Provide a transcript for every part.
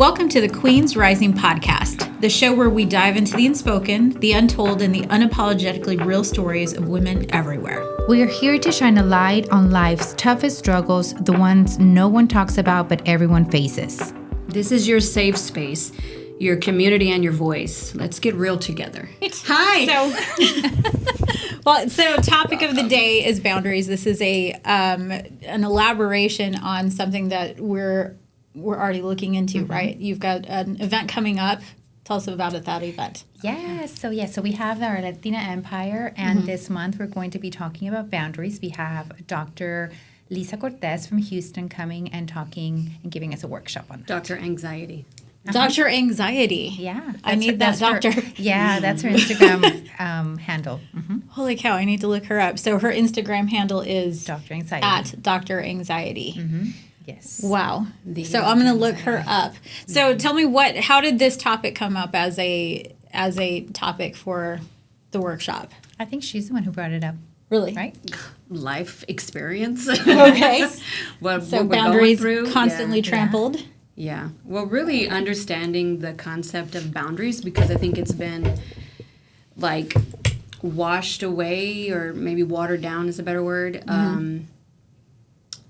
Welcome to the Queens Rising podcast, the show where we dive into the unspoken, the untold, and the unapologetically real stories of women everywhere. We are here to shine a light on life's toughest struggles, the ones no one talks about but everyone faces. This is your safe space, your community, and your voice. Let's get real together. Hi. So topic of the day is boundaries. This is an elaboration on something that we're already looking into, right? You've got an event coming up. Tell us about that event. Yes. So we have our Latina Empire, and this month we're going to be talking about boundaries. We have Dr. Lisa Cortez from Houston coming and talking and giving us a workshop on that. Dr. Anxiety. Dr. Anxiety. Yeah. I need that doctor. That's her Instagram handle. Holy cow, I need to look her up. So her Instagram handle is Dr. Anxiety. at Dr. Anxiety. Yes. Wow. So I'm going to look her up. So tell me how did this topic come up as a topic for the workshop? I think she's the one who brought it up. Really? Right? Life experience. Okay. what So we're boundaries going through. constantly trampled. Yeah. Well, really understanding the concept of boundaries, because I think it's been like washed away, or maybe watered down is a better word.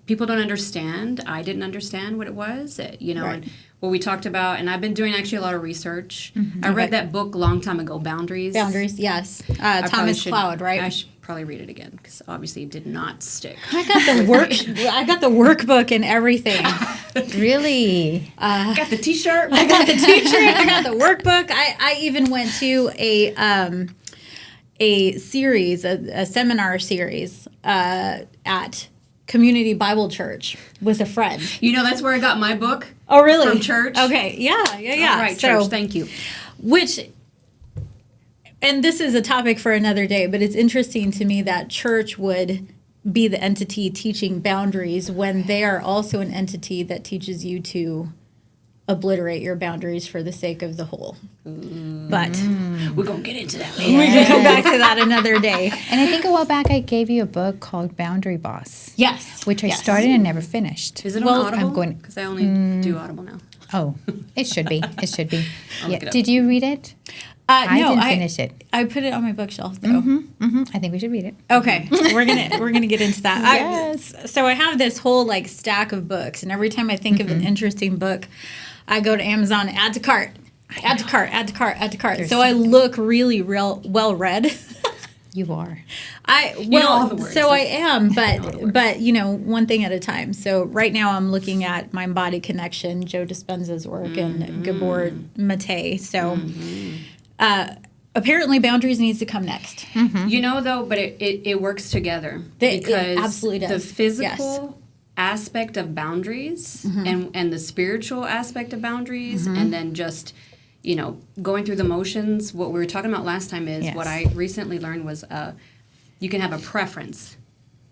People don't understand. I didn't understand what it was, Right. and what we talked about. And I've been doing actually a lot of research. I read that book a long time ago, Boundaries. Boundaries, yes. I Thomas Cloud, right? I should probably read it again, because obviously it did not stick. I got the workbook and everything. Really? I got the T-shirt. I got the T-shirt. I got the workbook. I even went to a series, a seminar series at Community Bible Church with a friend. That's where I got my book. Oh, really? From church. Okay. Yeah. All right, church. Thank you. And this is a topic for another day, but it's interesting to me that church would be the entity teaching boundaries when they are also an entity that teaches you to obliterate your boundaries for the sake of the whole. But we're going to get into that we can come back to that another day. And I think a while back I gave you a book called Boundary Boss. Yes. Which I started and never finished. Is it on Audible? I'm going because I only do Audible now. Oh, it should be. It should be. look it up. Did you read it? I didn't finish it. I put it on my bookshelf though. I think we should read it. Okay, we're gonna get into that. Yes. So I have this whole stack of books, and every time I think of an interesting book, I go to Amazon, add to cart, add to cart, add to cart, add to cart. So I look really well read. You are. all the words. So I am, but one thing at a time. So right now I'm looking at Mind Body Connection, Joe Dispenza's work, and Gabor Mate. So apparently boundaries needs to come next. Though, but it works together, because it absolutely does. The physical aspect of boundaries and the spiritual aspect of boundaries, and then just going through the motions. What we were talking about last time is what I recently learned was you can have a preference.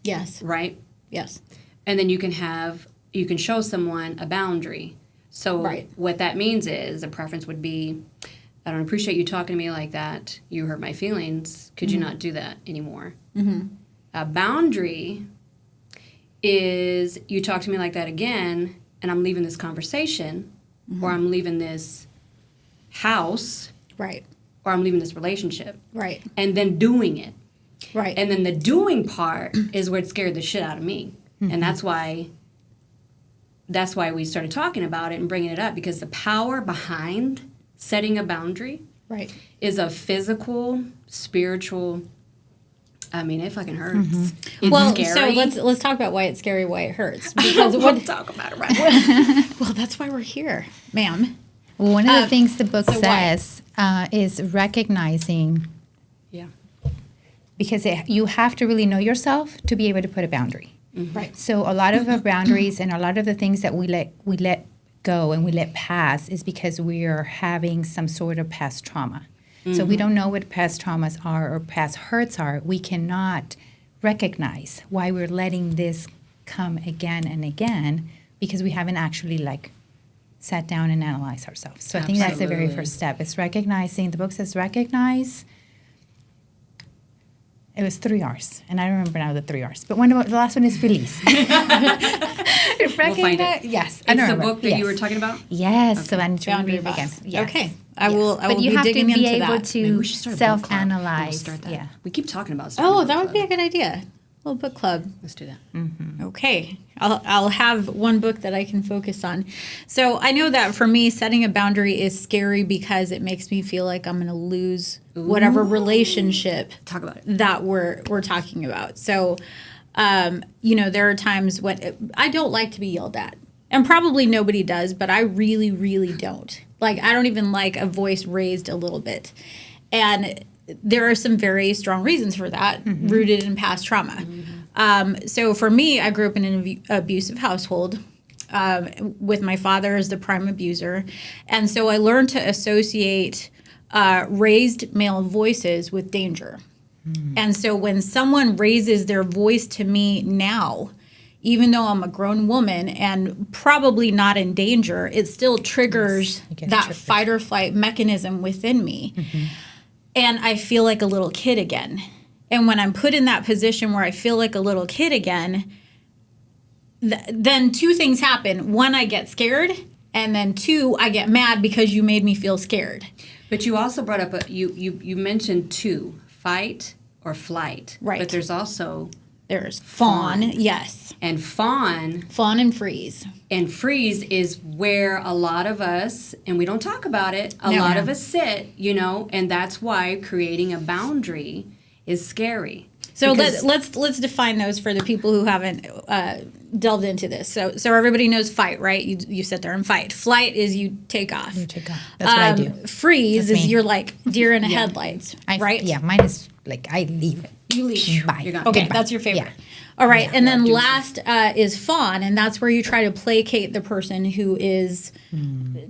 Yes. Right? Yes. And then you can show someone a boundary. So what that means is a preference would be, I don't appreciate you talking to me like that. You hurt my feelings. Could you not do that anymore? A boundary is you talk to me like that again, and I'm leaving this conversation, or I'm leaving this house, right, or I'm leaving this relationship, right, and then doing it, right, and then the doing part is where it scared the shit out of me, and that's why we started talking about it and bringing it up, because the power behind setting a boundary is a physical, spiritual. I mean, it fucking hurts. It's scary. So let's talk about why it's scary, why it hurts. Because we'll talk about it right now. Well, that's why we're here, ma'am. One of the things the book says is recognizing. Yeah. Because you have to really know yourself to be able to put a boundary. Right. So a lot of our boundaries and a lot of the things that we let go and we let pass is because we are having some sort of past trauma. So we don't know what past traumas are or past hurts are. We cannot recognize why we're letting this come again and again, because we haven't actually sat down and analyzed ourselves. So I think that's the very first step. It's recognizing. The book says recognize, It was 3 R's, and I remember now the 3 R's. But the last one is release. We'll find it. Yes, It's the book that you were talking about? Yes, so I need to Boundary read it again. Boss. Yes. Okay. I will But you be have to digging be into able that. Maybe to we should start a book club. We'll self-analyze. start that. Yeah. We keep talking about starting a Oh, book that would be a club. good idea. A little book club. Let's do that. Okay. I'll have one book that I can focus on. So I know that for me, setting a boundary is scary because it makes me feel like I'm going to lose whatever relationship Talk about it. that we're talking about. So, there are times when I don't like to be yelled at. And probably nobody does, but I really, really don't. Like, I don't even like a voice raised a little bit. And there are some very strong reasons for that, rooted in past trauma. So for me, I grew up in an abusive household with my father as the prime abuser. And so I learned to associate raised male voices with danger. And so when someone raises their voice to me now, even though I'm a grown woman and probably not in danger, it still triggers that fight or flight mechanism within me. And I feel like a little kid again. And when I'm put in that position where I feel like a little kid again, then two things happen. One, I get scared. And then two, I get mad because you made me feel scared. But you also brought up, you mentioned two, fight or flight. Right. But there's also... There's fawn, yes. And fawn and freeze. and freeze is where a lot of us, and we don't talk about it, a lot of us sit, and that's why creating a boundary is scary. So let's define those for the people who haven't delved into this. So everybody knows fight, right? You sit there and fight. Flight is you take off. You take off. That's what I do. Freeze That's is me. you're like deer in the headlights, right? Yeah, mine is like I leave it. You leave. Bye. You're gone. Okay, Goodbye. that's your favorite. Yeah. All right, and then deuces. last is fawn, and that's where you try to placate the person who is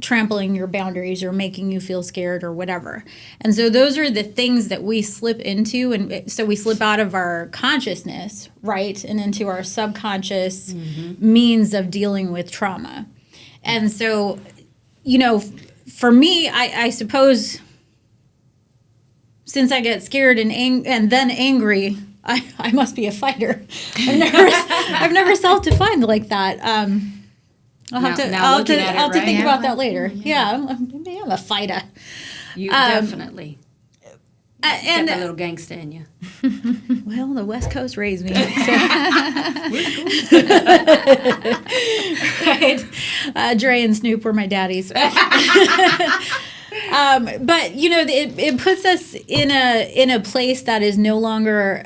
trampling your boundaries or making you feel scared or whatever. And so those are the things that we slip into, and so we slip out of our consciousness, right, and into our subconscious means of dealing with trauma. And so, for me, I suppose since I get scared and then angry, I must be a fighter. I've never self-defined like that. I'll have to think about that later. Yeah, maybe I'm a fighter. You definitely And got a little gangsta in you. well, the West Coast raised me. So. Right. Dre and Snoop were my daddies. But it puts us in a place that is no longer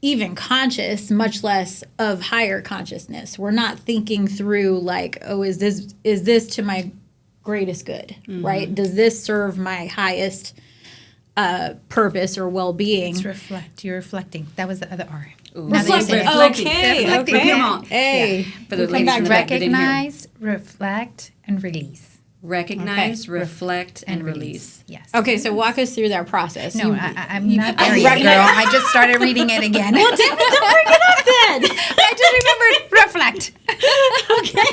even conscious, much less of higher consciousness. We're not thinking through like, oh, is this to my greatest good, right? Does this serve my highest purpose or well-being? It's reflect. You're reflecting. That was the other R. Reflecting. Okay. Come on. Hey. For the ladies in the back that didn't hear. Recognize, reflect, and release. Recognize, reflect, and release. Yes. Okay, so walk us through that process. No, I'm not there yet, girl. I just started reading it again. Well, don't bring it up then. I just remembered reflect. Okay.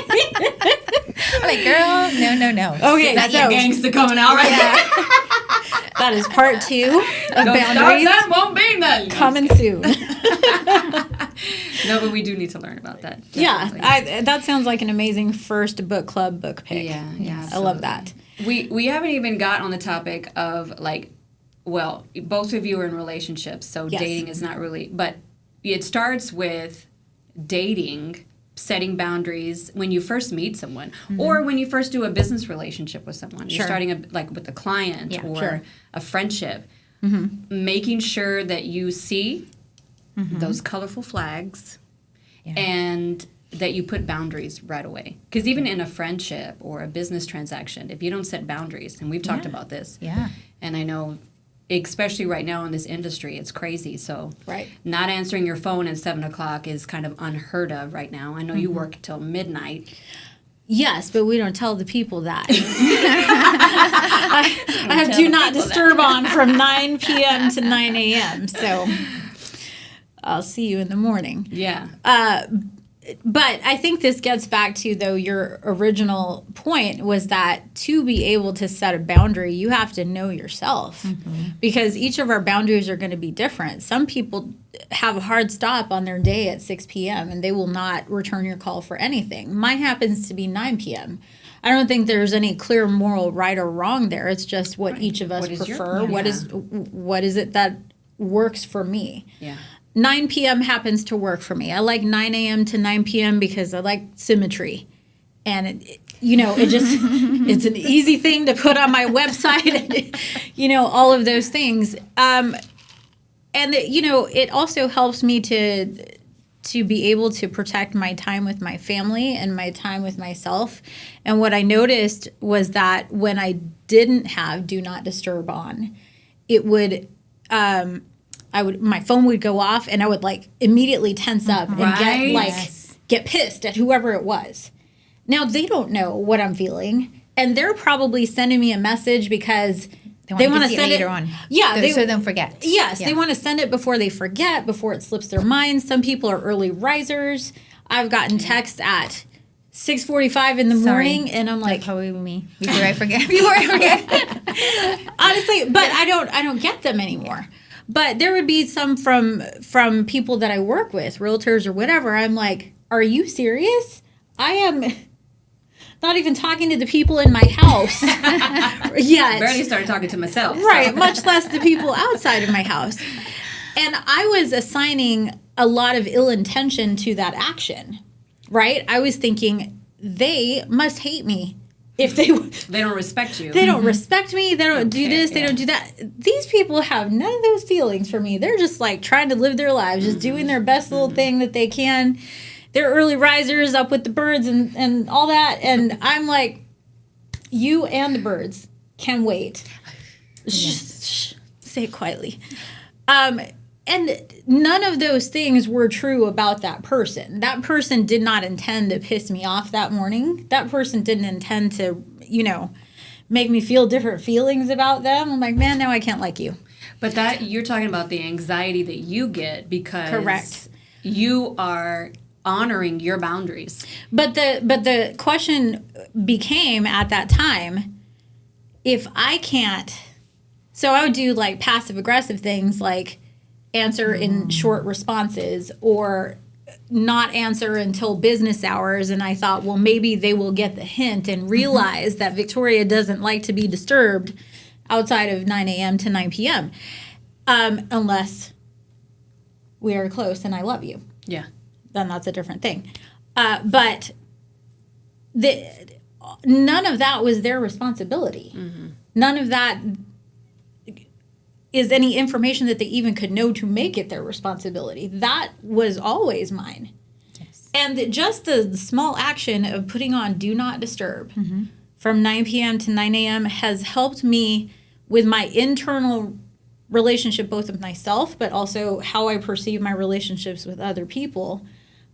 I'm like, girl, no. Okay, That's so your gangsta coming out right there. that is part 2 of Don't start, boundaries. that won't be nothing. Coming soon. No, but we do need to learn about that. Yeah, definitely. that sounds like an amazing first book club book pick. Yeah, I love that. We haven't even got on the topic of both of you are in relationships, so Yes. dating is not really, but it starts with dating, setting boundaries when you first meet someone, or when you first do a business relationship with someone. You're Sure. starting with a client Yeah, or sure. a friendship, making sure that you see those colorful flags and that you put boundaries right away. Because even in a friendship or a business transaction, if you don't set boundaries, and we've talked about this, Yeah. and I know, especially right now in this industry, it's crazy. So Right. not answering your phone at 7 o'clock is kind of unheard of right now. I know you work till midnight. Yes, but we don't tell the people that. I have do not disturb on from 9 p.m. to 9 a.m. So I'll see you in the morning. Yeah. But I think this gets back to, though, your original point was that to be able to set a boundary, you have to know yourself, because each of our boundaries are going to be different. Some people have a hard stop on their day at 6 p.m. and they will not return your call for anything. Mine happens to be 9 p.m. I don't think there's any clear moral right or wrong there. It's just what each of us prefer. What is it that works for me? Yeah. 9 p.m. happens to work for me. I like 9 a.m. to 9 p.m. because I like symmetry. And, it's an easy thing to put on my website, and, all of those things. It also helps me to be able to protect my time with my family and my time with myself. And what I noticed was that when I didn't have Do Not Disturb on, it would... my phone would go off and I would immediately tense up and get pissed at whoever it was. Now they don't know what I'm feeling, and they're probably sending me a message because they want to send it later on. Yeah, so they don't forget. Yes, they want to send it before they forget, before it slips their minds. Some people are early risers. I've gotten texts at 6:45 in the morning, and I'm like, that's probably me. Before I forget. Honestly, but I don't get them anymore. But there would be some from people that I work with, realtors or whatever. I'm like, are you serious? I am not even talking to the people in my house yet. Barely started talking to myself. Right, much less the people outside of my house. And I was assigning a lot of ill intention to that action, right? I was thinking, they must hate me. If they don't respect you. They don't respect me. They don't do this. They don't do that. These people have none of those feelings for me. They're just trying to live their lives, just doing their best little thing that they can. They're early risers, up with the birds and all that. And I'm like, you and the birds can wait. Shh, say it quietly. And none of those things were true about that person. That person did not intend to piss me off that morning. That person didn't intend to, make me feel different feelings about them. I'm like, man, now I can't like you. But that you're talking about the anxiety that you get because correct, you are honoring your boundaries. But the question became at that time, if I can't, so I would do passive aggressive things like answer in short responses or not answer until business hours. And I thought, well, maybe they will get the hint and realize that Victoria doesn't like to be disturbed outside of 9 a.m. to 9 p.m. Unless we are close and I love you. Yeah. Then that's a different thing. But none of that was their responsibility. None of that is any information that they even could know to make it their responsibility. That was always mine. Yes. And just the small action of putting on Do Not Disturb from 9 p.m. to 9 a.m. has helped me with my internal relationship, both with myself, but also how I perceive my relationships with other people,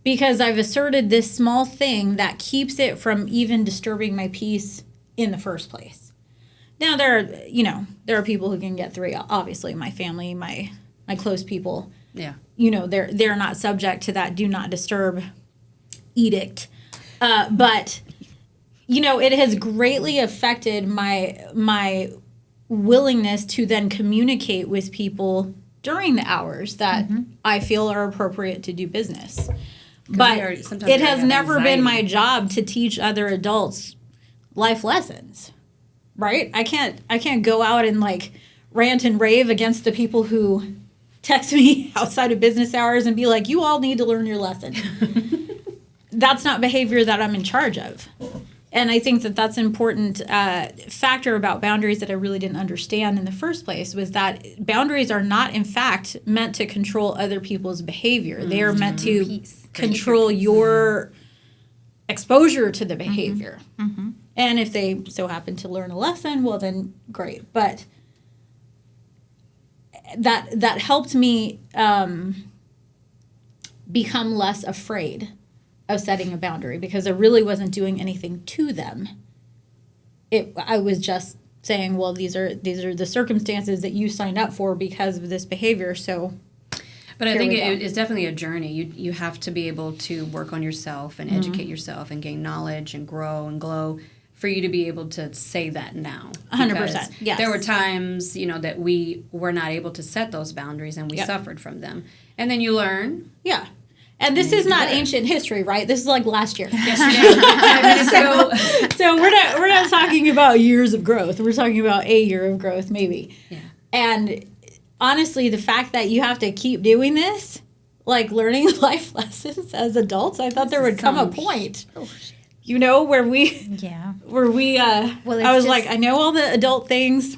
because I've asserted this small thing that keeps it from even disturbing my peace in the first place. Now, there are people who can get through. Obviously, my family, my close people. Yeah. They're not subject to that Do Not Disturb edict. But, it has greatly affected my willingness to then communicate with people during the hours that I feel are appropriate to do business. But it has never been my job to teach other adults life lessons. Right? I can't go out and rant and rave against the people who text me outside of business hours and be like, you all need to learn your lesson. That's not behavior that I'm in charge of. And I think that that's an important factor about boundaries that I really didn't understand in the first place, was that boundaries are not, in fact, meant to control other people's behavior. They are meant to control your exposure to the behavior. And if they so happen to learn a lesson, well, then great. But that helped me become less afraid of setting a boundary, because I really wasn't doing anything to them. I was just saying, well, these are the circumstances that you signed up for because of this behavior. So But I here think we go. it's definitely a journey. You have to be able to work on yourself and educate yourself and gain knowledge and grow and glow for you to be able to say that now. 100%, Because yes. There were times, that we were not able to set those boundaries and we suffered from them. And then you learn. Yeah. And this is not ancient history, right? This is like last year. So we're not talking about years of growth. We're talking about a year of growth, maybe. Yeah. And honestly, the fact that you have to keep doing this, like learning life lessons as adults, I thought there would come a point, where we, Well, I was it's like, just- I know all the adult things.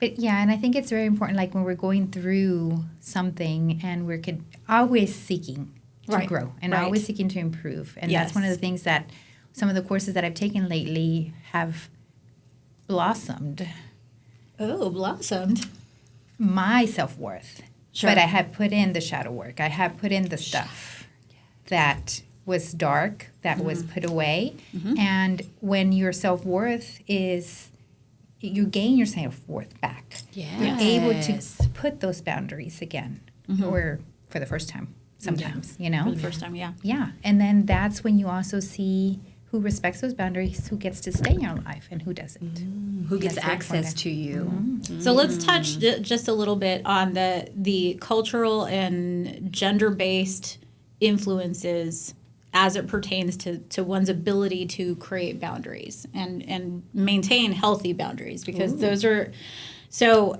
But yeah, and I think it's very important, like when we're going through something and we're always seeking to Right, grow and right. always seeking to improve. And that's one of Yes. the things that some of the courses that I've taken lately have blossomed Oh, blossomed. my self-worth. Sure. But I had put in the shadow work. I had put in the stuff that was dark, that was put away. And when your self-worth is, you gain your self-worth back. You're able to put those boundaries again, or for the first time sometimes, For the first time, yeah. Yeah, and then that's when you also see who respects those boundaries, who gets to stay in your life, and who doesn't. Who gets That's very access important. to you. So let's touch just a little bit on the cultural and gender-based influences as it pertains to one's ability to create boundaries and maintain healthy boundaries, because those are so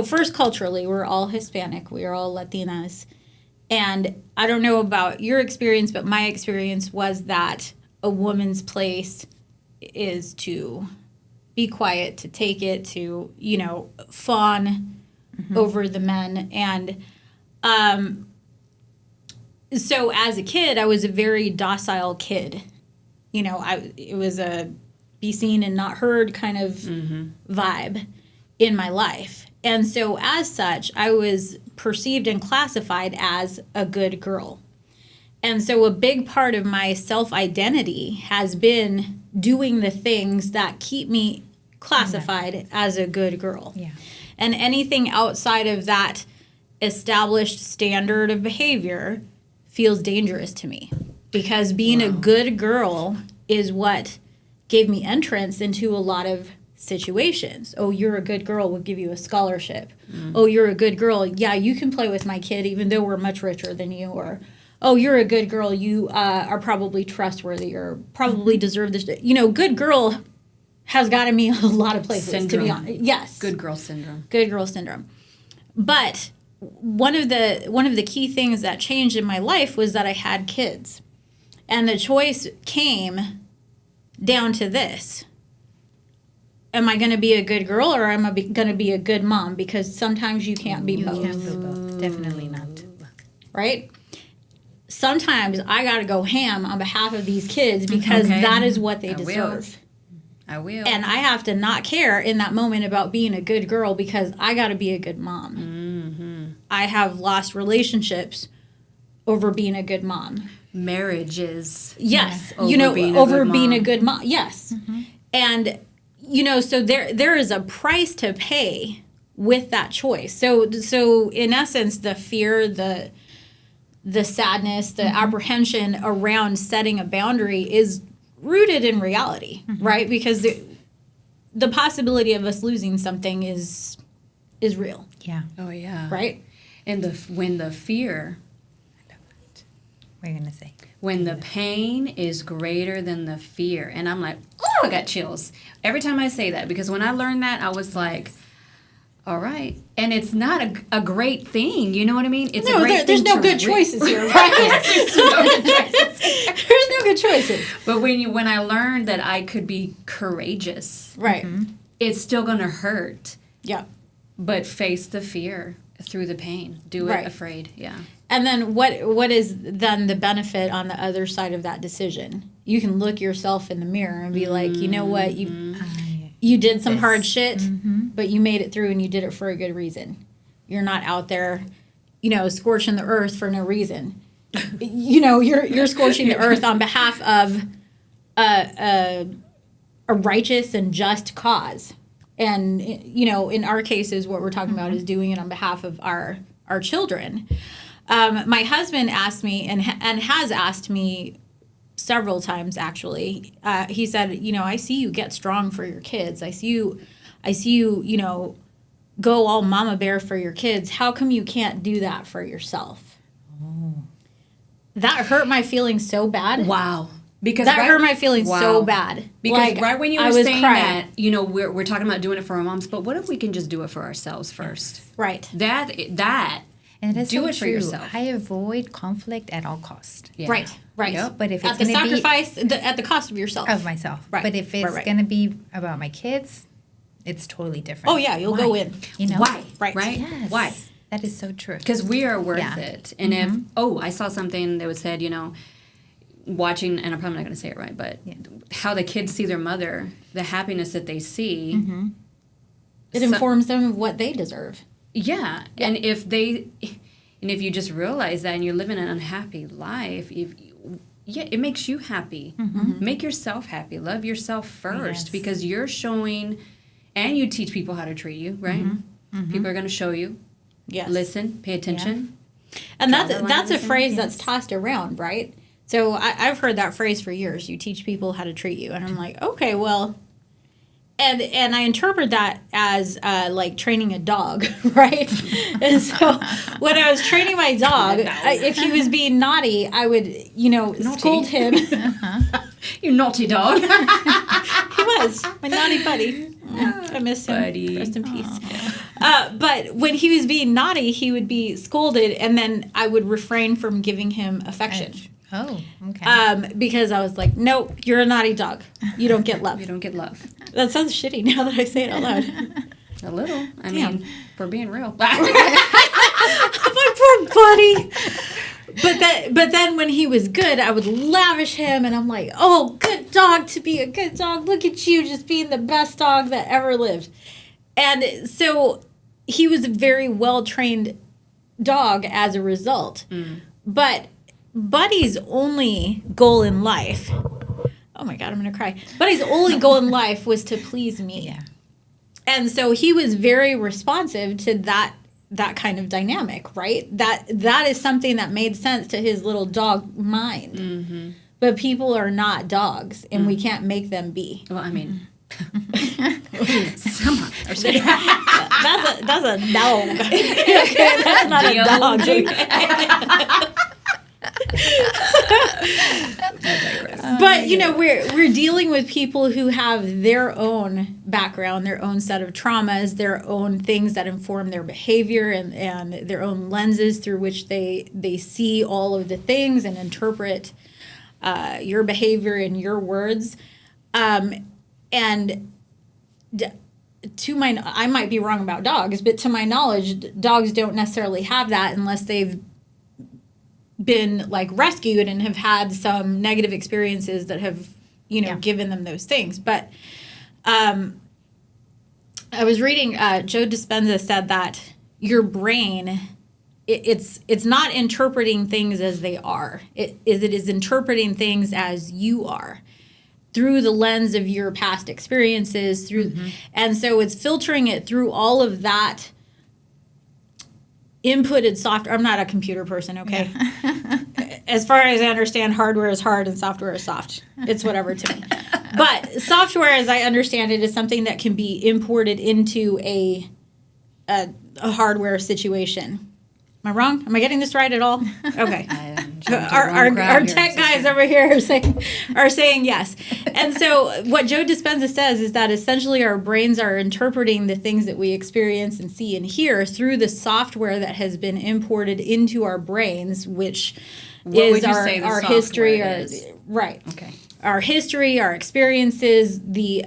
first, culturally, we're all Hispanic, we are all Latinas, and I don't know about your experience, but my experience was that a woman's place is to be quiet, to take it, to, fawn over the men. And so as a kid, I was a very docile kid. It was a be seen and not heard kind of vibe in my life. And so as such, I was perceived and classified as a good girl. And so a big part of my self-identity has been doing the things that keep me classified as a good girl. Yeah. And anything outside of that established standard of behavior feels dangerous to me, because being a good girl is what gave me entrance into a lot of situations. Oh, you're a good girl, we'll give you a scholarship. Oh, you're a good girl, yeah, you can play with my kid even though we're much richer than you. Or, oh, you're a good girl, you are probably trustworthy or probably deserve this. Good girl has gotten me a lot of places, to be honest. Yes. Good girl syndrome. Good girl syndrome. But one of the key things that changed in my life was that I had kids. And the choice came down to this. Am I going to be a good girl, or am I going to be a good mom? Because sometimes you can't be both. Can't do both. Definitely not. Right? Sometimes I got to go ham on behalf of these kids because Okay. that is what they I will. deserve. I will. And I have to not care in that moment about being a good girl because I got to be a good mom. I have lost relationships over being a good mom. Marriages. Yes. Over being a over good being mom. a good mom. Yes. And, so there is a price to pay with that choice. So in essence, the fear, the sadness, the apprehension around setting a boundary is rooted in reality, right? Because the possibility of us losing something is real, Yeah. Oh yeah. right? And when the fear, What are you going to say? when the pain is greater than the fear, and I'm like, oh, I got chills every time I say that, because when I learned that, I was like, all right. And it's not a great thing, you know what I mean? It's a great there's thing no to good choices here, right? There's no good choices. But when I learned that I could be courageous, Right. it's still gonna hurt, Yeah. but face the fear through the pain. Do it Right. afraid. Yeah. And then what is then the benefit on the other side of that decision? You can look yourself in the mirror and be like, you know what, you did some hard shit, but you made it through and you did it for a good reason. You're not out there, scorching the earth for no reason. You're scorching the earth on behalf of a righteous and just cause. And in our cases, what we're talking about is doing it on behalf of our our children. My husband asked me and has asked me several times, actually. He said, you know, I see you get strong for your kids. I see you, you know, go all mama bear for your kids. How come you can't do that for yourself? Oh. That hurt my feelings so bad. Wow. Because that hurt my feelings so bad. Because like, right when you were saying that, you know, we're talking about doing it for our moms, but what if we can just do it for ourselves first? Right. That and it's do so it for true. yourself. I avoid conflict at all costs. Yeah. Right. Right. Yep. But if it's at the going to sacrifice, at the cost of yourself. Of myself. Right. But if it's going to be about my kids, it's totally different. Oh yeah, you'll go in. You know why? Right. Yes. Why? That is so true. Because we are worth it. And if I saw something that was said, you know, watching, and I'm probably not going to say it right, but how the kids see their mother, the happiness that they see, it informs them of what they deserve. Yeah. And if you just realize that and you're living an unhappy life, it makes you happy. Make yourself happy. Love yourself first because you're showing, and you teach people how to treat you, right? People are going to show you. Yes. Listen, pay attention. Yeah. And that's a phrase that's tossed around, right? So I've heard that phrase for years. You teach people how to treat you. And I'm like, okay, well, and I interpret that as like training a dog, right? And so when I was training my dog, if he was being naughty, I would, you know, scold him. You naughty dog. He was my naughty buddy. I miss him. Buddy. Rest in peace. But when he was being naughty, he would be scolded, and then I would refrain from giving him affection. Oh, okay. Because I was like, nope, you're a naughty dog. You don't get love. You don't get love. That sounds shitty now that I say it out loud. A little. I mean, for being real. My poor buddy. But then when he was good, I would lavish him, and I'm like, oh, good dog to be a good dog. Look at you just being the best dog that ever lived. And so he was a very well-trained dog as a result. But Buddy's only goal in life, oh my God, I'm going to cry. Buddy's only goal in life was to please me. Yeah. And so he was very responsive to that kind of dynamic, right? That is something that made sense to his little dog mind. But people are not dogs, and we can't make them be. Well, I mean, that's a dog. Okay, that's not a dog. But you know, we're dealing with people who have their own background, their own set of traumas, their own things that inform their behavior, and their own lenses through which they see all of the things and interpret your behavior and your words. And I might be wrong about dogs, but to my knowledge, dogs don't necessarily have that unless they've been like rescued and have had some negative experiences that have, you know, given them those things. But I was reading, Joe Dispenza said that your brain, it's not interpreting things as they are. It is interpreting things as you are, through the lens of your past experiences, and so it's filtering it through all of that inputted software. I'm not a computer person, okay? Yeah. As far as I understand, hardware is hard and software is soft. It's whatever to me. But software, as I understand it, is something that can be imported into a hardware situation. Am I wrong? Am I getting this right at all? Okay. Our tech guys over here are saying yes. And so what Joe Dispenza says is that essentially our brains are interpreting the things that we experience and see and hear through the software that has been imported into our brains, which is our history. Right. Okay. Our history, our experiences, the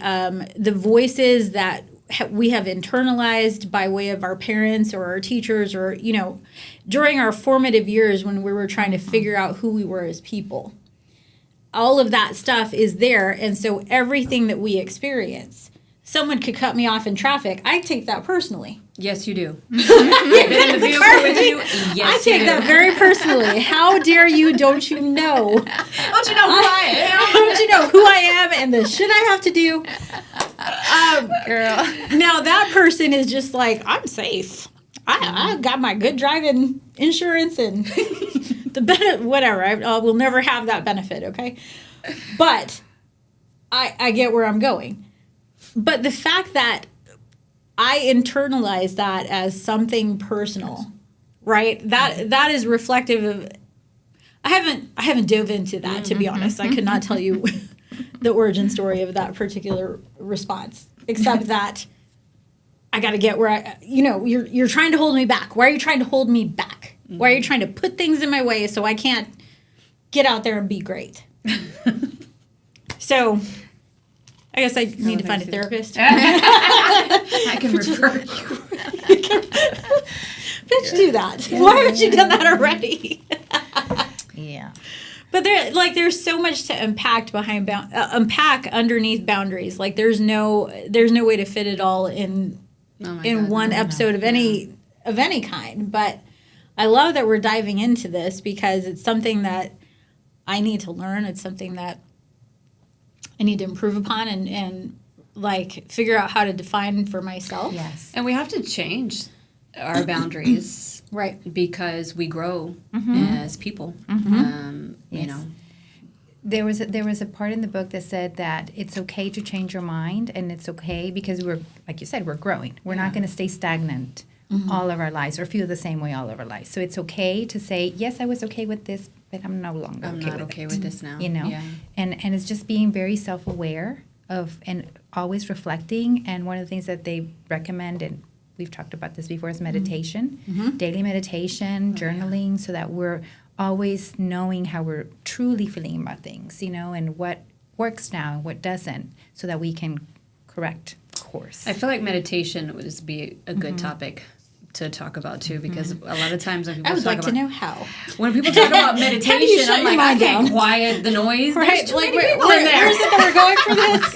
voices that we have internalized by way of our parents or our teachers, or, you know, during our formative years when we were trying to figure out who we were as people. All of that stuff is there, and so everything that we experience, someone could cut me off in traffic, I take that personally. Yes, you do. I've been in the vehicle with you. Yes, I take that very personally. How dare you? Don't you know? Don't you know who I am? Don't you know who I am and the shit I have to do? Girl. Now that person is just like, I'm safe. I got my good driving insurance and the benefit, whatever. I will never have that benefit, okay? But I get where I'm going. But the fact that I internalize that as something personal, right? That is reflective of. I haven't dove into that, to be honest. I could not tell you the origin story of that particular response, except that I got to get where you're trying to hold me back. Why are you trying to hold me back? Why are you trying to put things in my way so I can't get out there and be great? So I guess I need to find a therapist. I can refer you. Let's do that. Why haven't you done that already? Yeah. But there's so much to unpack underneath boundaries. Like there's no way to fit it all in one episode of any kind. But I love that we're diving into this because it's something that I need to learn. It's something that I need to improve upon and like figure out how to define for myself. Yes. And we have to change our boundaries. Right. Because we grow as people. You know. There was a part in the book that said that it's okay to change your mind, and it's okay because we're, like you said, we're growing. We're not going to stay stagnant all of our lives or feel the same way all of our lives. So it's okay to say, yes, I was okay with this, but I'm no longer okay with this now. You know, and it's just being very self-aware of and always reflecting. And one of the things that they recommend, and we've talked about this before, is meditation, daily meditation, journaling, so that we're always knowing how we're truly feeling about things, you know, and what works now and what doesn't, so that we can correct course. I feel like meditation would be a good topic to talk about too, because a lot of times when people I would talk like about, to know how. when people talk about meditation, I'm like, I can't quiet the noise. Right? There's too Like, many people in there. where is it that we're going for this?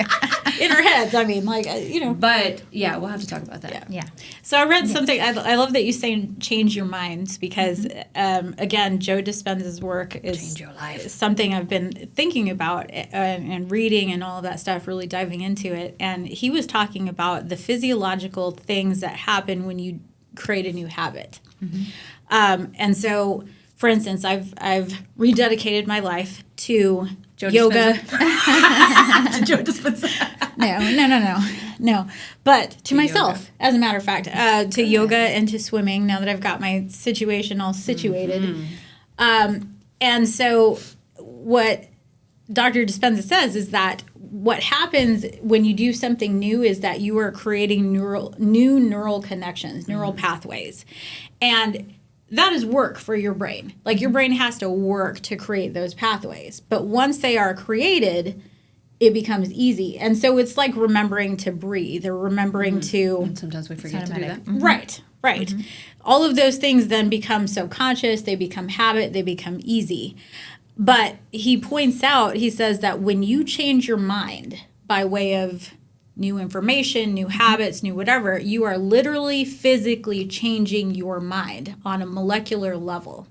In our heads, I mean, like, you know. But yeah, we'll have to talk about that. Yeah. So I read something. I love that you say change your minds because, again, Joe Dispenza's work is Change your life. something I've been thinking about and reading and all of that stuff, really diving into it. And he was talking about the physiological things that happen when you create a new habit. And so, for instance, I've rededicated my life to yoga. To Joe Dispenza. No. But to myself, yoga. as a matter of fact, to yoga and to swimming, now that I've got my situation all situated. And so what Dr. Dispenza says is that what happens when you do something new is that you are creating new neural connections, neural pathways. And that is work for your brain. Like your brain has to work to create those pathways. But once they are created, it becomes easy. And so it's like remembering to breathe or remembering to... And sometimes we forget to do that. Right. All of those things then become subconscious, they become habit, they become easy. But he points out, he says that when you change your mind by way of new information, new habits, new whatever, you are literally physically changing your mind on a molecular level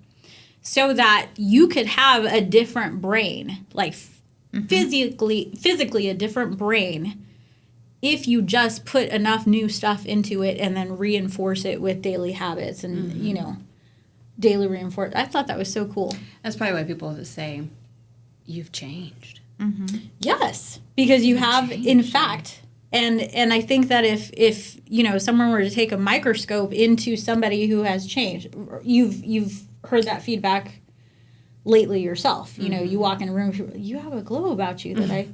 so that you could have a different brain, like physically a different brain if you just put enough new stuff into it and then reinforce it with daily habits and, you know, daily reinforce. I thought that was so cool. That's probably why people say, you've changed. Yes, because you have, in fact, and I think that if you know someone were to take a microscope into somebody who has changed, you've heard that feedback lately yourself. You know, you walk in a room, you have a glow about you that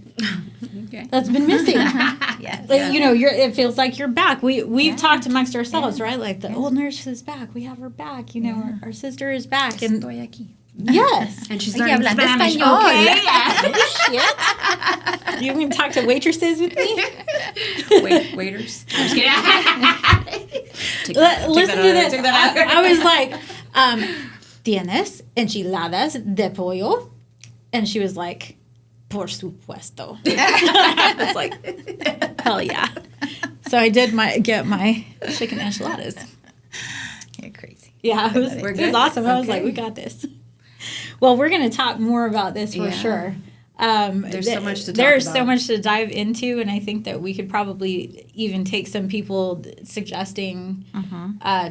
that's been missing. Yes. Like, you know, it feels like you're back. We've talked amongst ourselves, right? Like the old nurse is back. We have her back. You know, our sister is back. And Estoy aquí. yes. And she's Oye, learning hablando Spanish. español. Okay. Shit. You want to talk to waitresses with me? Waiters. I'm just kidding. Listen to this. Take that out. I was like, ¿tienes enchiladas de pollo? And she was like, por supuesto. I was like, hell yeah. So I did get my chicken enchiladas. You're crazy. Yeah, it was awesome. I was like, we got this. Well, we're going to talk more about this for sure. There's so much to talk There's about. so much to dive into, and I think that we could probably even take some people suggesting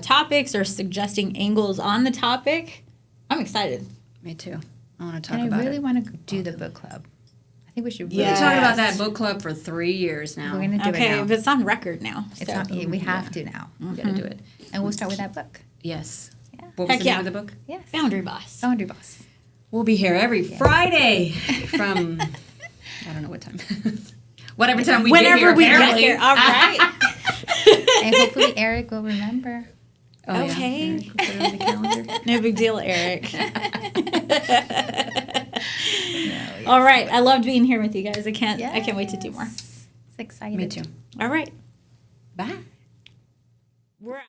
topics or suggesting angles on the topic. I'm excited. Me too. I want to talk And about I really it. want to do the book club. I think we should really We've been talking about Yes. that book club for 3 years now. We're going to do Okay, it now. but it's on record now. It's so. not, we have to now. We got to do it. And we'll start with that book. Yes. Yeah. What was Heck the name yeah. of the book? Yes. Boundary Boss. Boundary Boss. We'll be here every Friday from, I don't know what time. Whatever time we get Whenever here, we get apparently. here. All right. And hopefully Eric will remember. Oh, Okay. Yeah. We'll put it on the calendar. No big deal, Eric. All right. I loved being here with you guys. I can't wait to do more. It's exciting. Me too. All right. Bye. We're